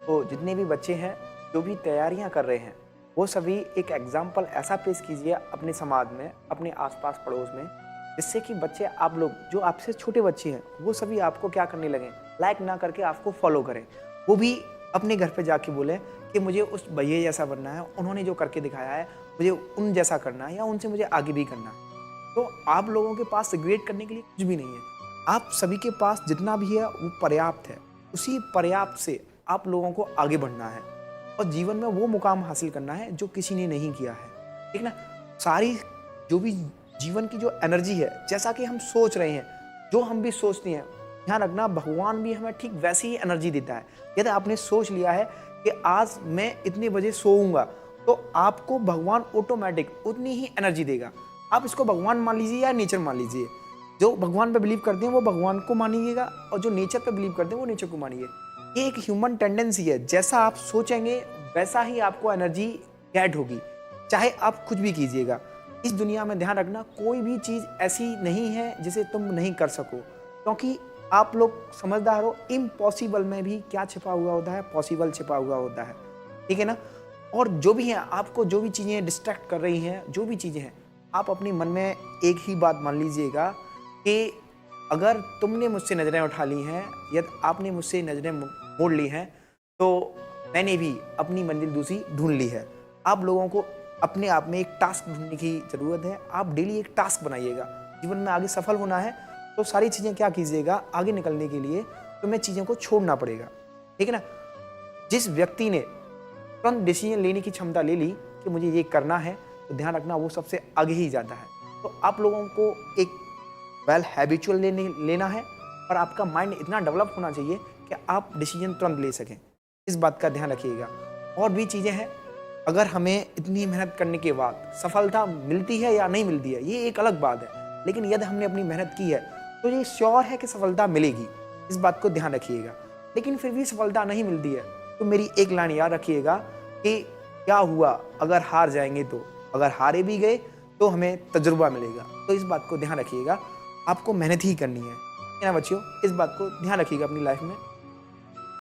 तो जितने भी बच्चे हैं, जो भी तैयारियां कर रहे हैं, वो सभी एक एग्जाम्पल ऐसा पेश कीजिए अपने समाज में, अपने आसपास पड़ोस में, जिससे कि बच्चे आप लोग जो आपसे छोटे बच्चे हैं वो सभी आपको क्या करने लगें, लाइक ना करके आपको फॉलो करें। वो भी अपने घर पे जाके बोलें कि मुझे उस भैया जैसा बनना है, उन्होंने जो करके दिखाया है मुझे उन जैसा करना है या उनसे मुझे आगे भी करना है। तो आप लोगों के पास रिग्रेट करने के लिए कुछ भी नहीं है। आप सभी के पास जितना भी है वो पर्याप्त है। उसी पर्याप्त से आप लोगों को आगे बढ़ना है और जीवन में वो मुकाम हासिल करना है जो किसी ने नहीं किया है। ठीक ना? सारी जो भी जीवन की जो एनर्जी है, जैसा कि हम सोच रहे हैं, जो हम भी सोचते हैं, ध्यान रखना भगवान भी हमें ठीक वैसी ही एनर्जी देता है। यदि आपने सोच लिया है कि आज मैं इतने बजे सोऊंगा, तो आपको भगवान ऑटोमेटिक उतनी ही एनर्जी देगा। आप इसको भगवान मान लीजिए या नेचर मान लीजिए। जो भगवान पे बिलीव करते हैं वो भगवान को मानिएगा और जो नेचर पे बिलीव करते हैं वो नेचर को मानिए। ये एक ह्यूमन टेंडेंसी है, जैसा आप सोचेंगे वैसा ही आपको एनर्जी गेट होगी, चाहे आप कुछ भी कीजिएगा। इस दुनिया में ध्यान रखना कोई भी चीज़ ऐसी नहीं है जिसे तुम नहीं कर सको, क्योंकि आप लोग समझदार हो, इम्पॉसिबल में भी क्या छिपा हुआ होता है, पॉसिबल छिपा हुआ होता है। ठीक है ना? और जो भी है, आपको जो भी चीज़ें डिस्ट्रैक्ट कर रही हैं, जो भी चीज़ें हैं, आप अपने मन में एक ही बात मान लीजिएगा कि अगर तुमने मुझसे नज़रें उठा ली हैं, यदि आपने मुझसे नज़रें मोड़ ली हैं, तो मैंने भी अपनी मंजिल दूसरी ढूंढ ली है। आप लोगों को अपने आप में एक टास्क ढूंढने की ज़रूरत है। आप डेली एक टास्क बनाइएगा। जीवन में आगे सफल होना है तो सारी चीज़ें क्या कीजिएगा, आगे निकलने के लिए तुम्हें चीज़ों को छोड़ना पड़ेगा। ठीक है ना? जिस व्यक्ति ने तुरंत डिसीजन लेने की क्षमता ले ली कि मुझे ये करना है, तो ध्यान रखना वो सबसे आगे ही जाता है। तो आप लोगों को एक वेल हैबिचुअल लेना है और आपका माइंड इतना डेवलप होना चाहिए कि आप डिसीजन तुरंत ले सकें। इस बात का ध्यान रखिएगा। और भी चीज़ें हैं, अगर हमें इतनी मेहनत करने के बाद सफलता मिलती है या नहीं मिलती है, ये एक अलग बात है। लेकिन यदि हमने अपनी मेहनत की है तो ये श्योर है कि सफलता मिलेगी। इस बात को ध्यान रखिएगा। लेकिन फिर भी सफलता नहीं मिलती है तो मेरी एक लाइन याद रखिएगा कि क्या हुआ अगर हार जाएंगे, तो अगर हारे भी गए तो हमें तजुर्बा मिलेगा। तो इस बात को ध्यान रखिएगा। आपको मेहनत ही करनी है ना बच्चियों? इस बात को ध्यान रखिएगा अपनी लाइफ में।